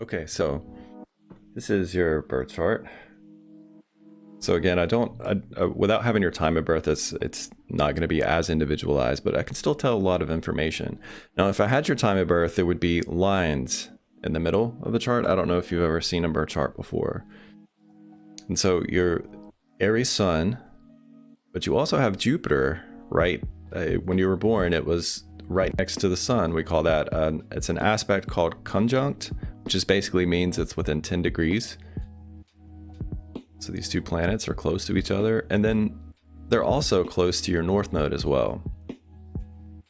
Okay, so this is your birth chart. So again, without having your time of birth, it's not going to be as individualized, but I can still tell a lot of information. Now, if I had your time of birth, there would be lines in the middle of the chart. I don't know if you've ever seen a birth chart before. And so your Aries sun, but you also have Jupiter, right? When you were born, it was right next to the sun. We call that, it's an aspect called conjunct, which just basically means it's within 10 degrees. So these two planets are close to each other, and then they're also close to your north node as well.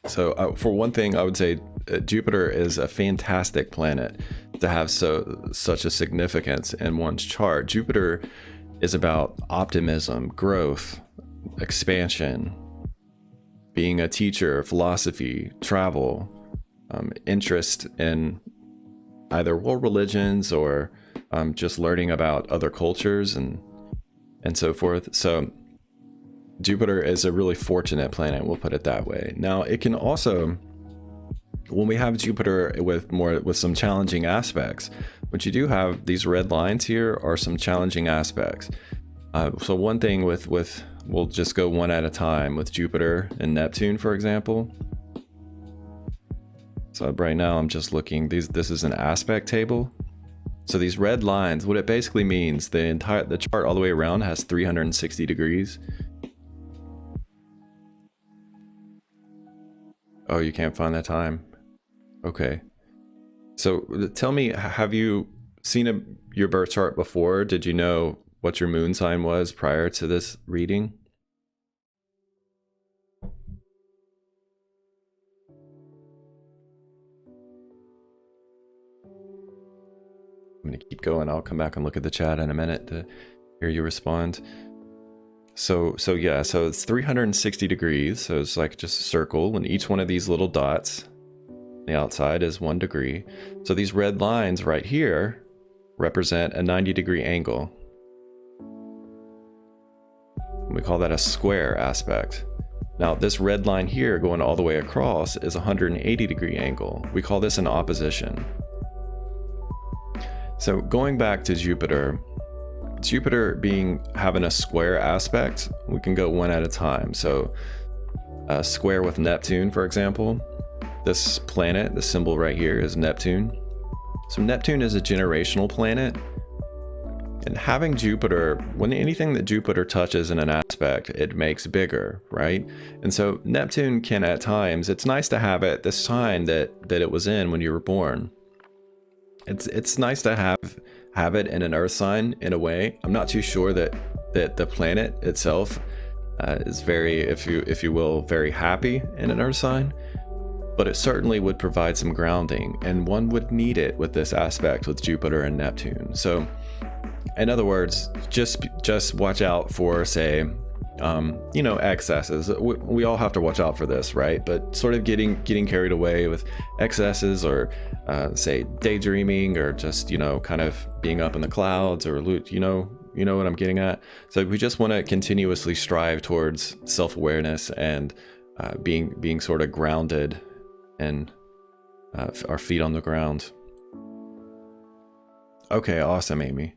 So for one thing, I would say Jupiter is a fantastic planet to have such a significance in one's chart. Jupiter is about optimism, growth, expansion, being a teacher, philosophy, travel, interest in either world religions or just learning about other cultures and so forth. So Jupiter is a really fortunate planet, we'll put it that way. Now it can also, when we have Jupiter with some challenging aspects, what you do have, these red lines here are some challenging aspects. So one thing with we'll just go one at a time with Jupiter and Neptune, for example. So right now I'm just looking, this is an aspect table. So these red lines, what it basically means, the chart all the way around has 360 degrees. Oh, you can't find that time. Okay. So tell me, have you seen your birth chart before? Did you know what your moon sign was prior to this reading? I'm going to keep going. I'll come back and look at the chat in a minute to hear you respond. So yeah, so it's 360 degrees. So it's like just a circle, and each one of these little dots, the outside is 1 degree. So these red lines right here represent a 90-degree angle. We call that a square aspect. Now this red line here going all the way across is a 180-degree angle. We call this an opposition. So going back to Jupiter having a square aspect, we can go one at a time. So a square with Neptune, for example, this planet, the symbol right here is Neptune. So Neptune is a generational planet, and having Jupiter, when anything that Jupiter touches in an aspect, it makes bigger, right? And so Neptune can at times, it's nice to have it, the sign that it was in when you were born. It's nice to have it in an earth sign in a way. I'm not too sure that the planet itself is very, if you will, very happy in an earth sign, but it certainly would provide some grounding, and one would need it with this aspect with Jupiter and Neptune. So in other words, just watch out for, say, excesses. We all have to watch out for this, right? But sort of getting carried away with excesses, or say daydreaming, or just kind of being up in the clouds, or you know what I'm getting at. So we just want to continuously strive towards self-awareness and being sort of grounded and our feet on the ground. Okay, awesome, Amy.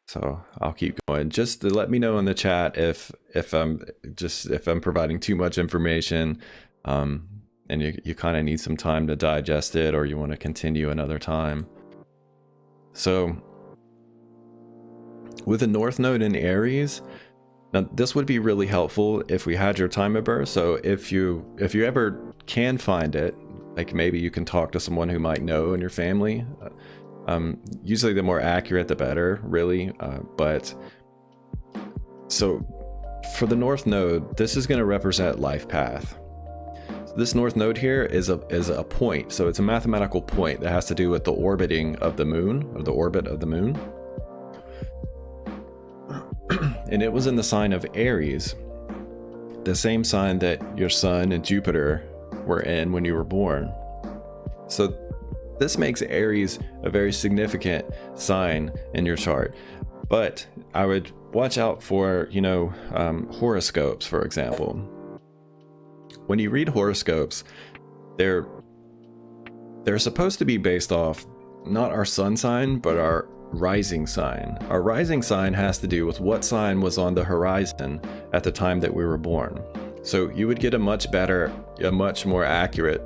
So I'll keep going. Just to let me know in the chat if I'm providing too much information, and you kind of need some time to digest it, or you want to continue another time. So with the North Node in Aries, now this would be really helpful if we had your time of birth. So if you ever can find it, like maybe you can talk to someone who might know in your family. Usually the more accurate the better, really, but so for the North Node, this is going to represent life path. So this North Node here is a point, so it's a mathematical point that has to do with the orbiting of the moon, or the orbit of the moon. And it was in the sign of Aries, the same sign that your sun and Jupiter were in when you were born. So this makes Aries a very significant sign in your chart, but I would watch out for, horoscopes, for example. When you read horoscopes, they're supposed to be based off not our sun sign, but our rising sign. Our rising sign has to do with what sign was on the horizon at the time that we were born. So you would get a much more accurate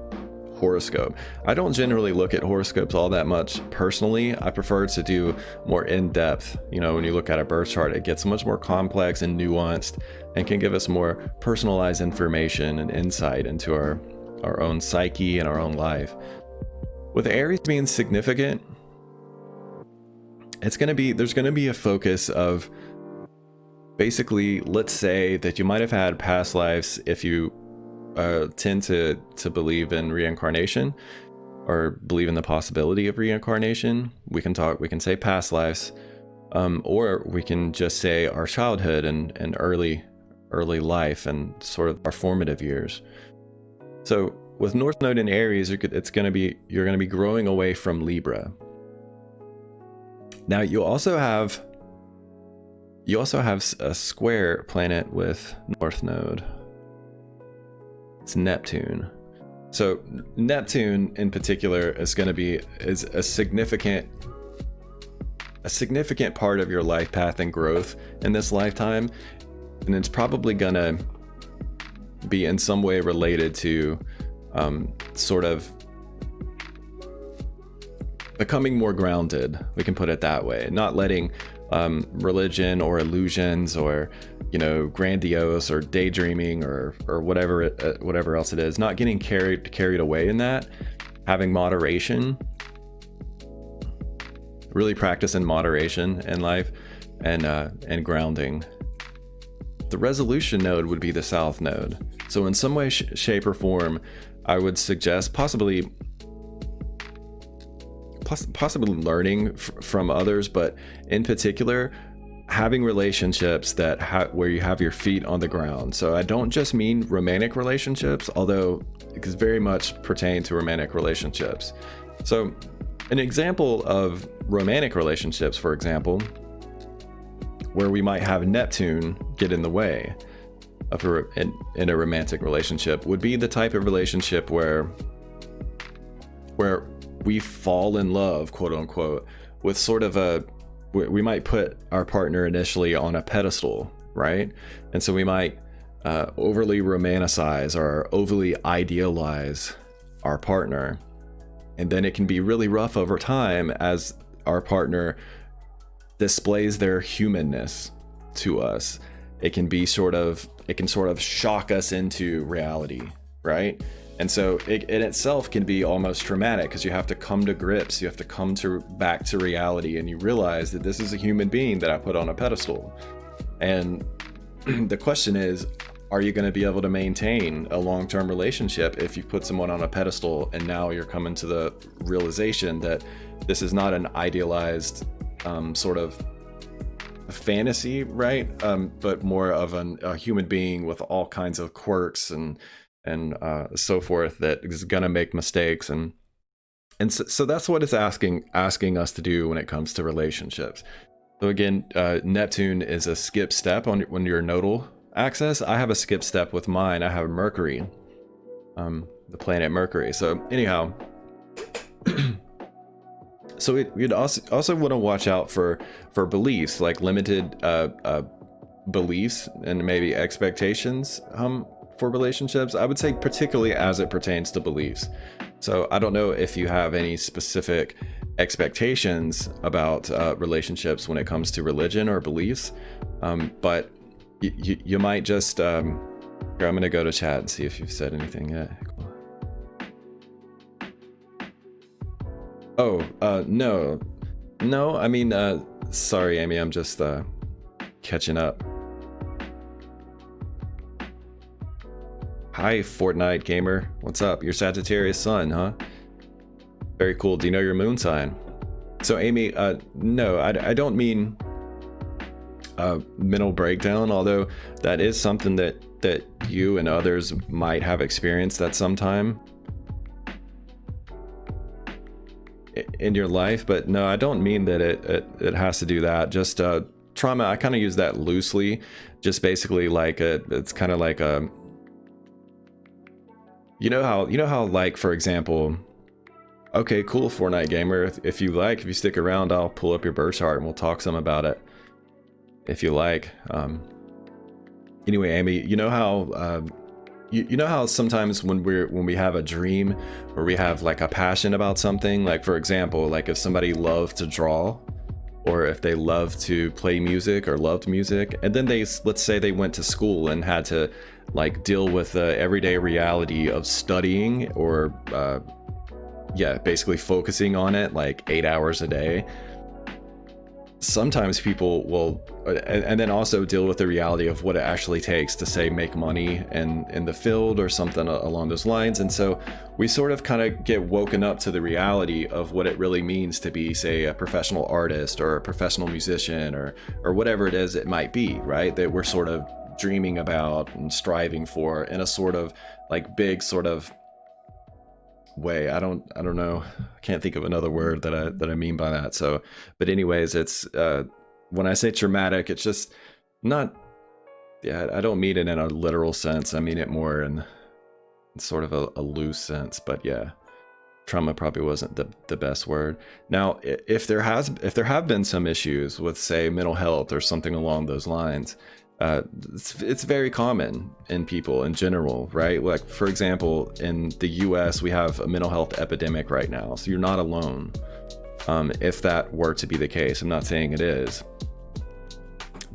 horoscope. I don't generally look at horoscopes all that much personally. I prefer to do more in-depth. You know, when you look at a birth chart, it gets much more complex and nuanced and can give us more personalized information and insight into our own psyche and our own life. With Aries being significant, there's going to be a focus of basically, let's say that you might have had past lives if you tend to believe in reincarnation or believe in the possibility of reincarnation. We can say past lives, or we can just say our childhood and early life and sort of our formative years. So with North Node in Aries, you're going to be growing away from Libra. Now you also have a square planet with North Node. It's Neptune. So Neptune in particular is a significant part of your life path and growth in this lifetime, and it's probably gonna be in some way related to sort of becoming more grounded. We can put it that way. Not letting religion or illusions or, you know, grandiose or daydreaming or whatever else it is, not getting carried away in that. Having moderation, really practicing moderation in life, and grounding. The resolution node would be the South Node. So in some way, shape, or form, I would suggest possibly learning from others, but in particular, having relationships where you have your feet on the ground. So I don't just mean romantic relationships, although it could very much pertain to romantic relationships. So an example of romantic relationships, for example, where we might have Neptune get in the way of in a romantic relationship, would be the type of relationship where we fall in love, quote unquote, with sort of we might put our partner initially on a pedestal, right? And so we might overly romanticize or overly idealize our partner. And then it can be really rough over time as our partner displays their humanness to us. It can sort of shock us into reality, right? And so it in itself can be almost traumatic, because you have to come to grips, you have to come back to reality, and you realize that this is a human being that I put on a pedestal. And the question is, are you going to be able to maintain a long-term relationship if you put someone on a pedestal and now you're coming to the realization that this is not an idealized sort of fantasy, right? But more of a human being with all kinds of quirks and so forth, that is going to make mistakes, and so that's what it's asking us to do when it comes to relationships. So again, Neptune is a skip step on your nodal axis. I have a skip step with mine. I have Mercury, the planet Mercury. So anyhow, so you'd also want to watch out for beliefs, like limited beliefs and maybe expectations for relationships. I would say particularly as it pertains to beliefs. So I don't know if you have any specific expectations about relationships when it comes to religion or beliefs, but you might just here, I'm gonna go to chat and see if you've said anything yet. Oh, no, I mean, sorry, Amy, I'm just catching up. Hi, Fortnite gamer. What's up? You're Sagittarius sun, huh? Very cool. Do you know your moon sign? So, Amy, no, I don't mean mental breakdown, although that is something that you and others might have experienced at some time in your life. But no, I don't mean that it has to do that. Just trauma. I kind of use that loosely. Just basically like it's kind of like a. You know how like, for example, Okay, cool, Fortnite gamer. If you like, if you stick around, I'll pull up your birth chart and we'll talk some about it. If you like. Anyway, Amy, you know how you know how sometimes when we have a dream or we have like a passion about something, like for example, like if somebody loved to draw, or if they love to play music or loved music, and then let's say they went to school and had to like deal with the everyday reality of studying or yeah, basically focusing on it like 8 hours a day. Sometimes people will, and then also deal with the reality of what it actually takes to, say, make money in the field or something along those lines. And so we sort of kind of get woken up to the reality of what it really means to be, say, a professional artist or a professional musician or whatever it is it might be, right? That we're sort of dreaming about and striving for in a sort of like big sort of way. I don't know, I can't think of another word that I mean by that. So but anyways, it's when I say traumatic, it's just not, yeah, I don't mean it in a literal sense. I mean it more in sort of a loose sense. But yeah, trauma probably wasn't the best word. Now, if there have been some issues with, say, mental health or something along those lines, it's very common in people in general, right? Like, for example, in the US, we have a mental health epidemic right now, so you're not alone. If that were to be the case, I'm not saying it is,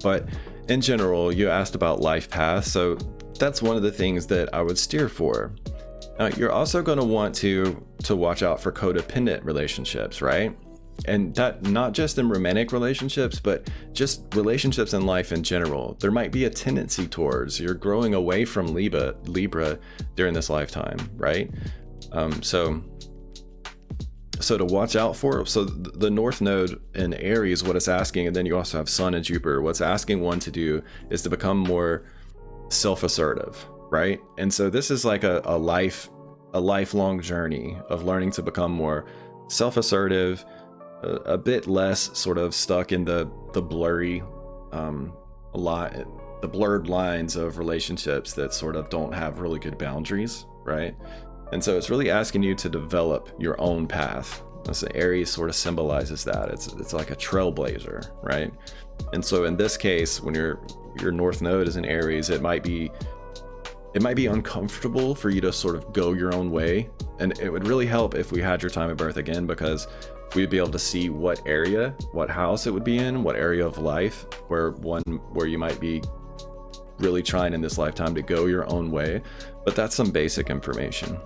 but in general, you asked about life path, so that's one of the things that I would steer for. You're also going to want to watch out for codependent relationships, right? And that not just in romantic relationships, but just relationships in life in general. There might be a tendency towards you're growing away from Libra during this lifetime, right? So to watch out for. So the North Node in Aries, what it's asking, and then you also have Sun and Jupiter. What's asking one to do is to become more self-assertive, right? And so this is like a lifelong journey of learning to become more self-assertive, a bit less sort of stuck in the blurry the blurred lines of relationships that sort of don't have really good boundaries, right? And so it's really asking you to develop your own path. So Aries sort of symbolizes that. It's like a trailblazer, right? And so in this case, when your North Node is in Aries, it might be uncomfortable for you to sort of go your own way. And it would really help if we had your time of birth again, because we'd be able to see what area, what house it would be in, what area of life where you might be really trying in this lifetime to go your own way. But that's some basic information.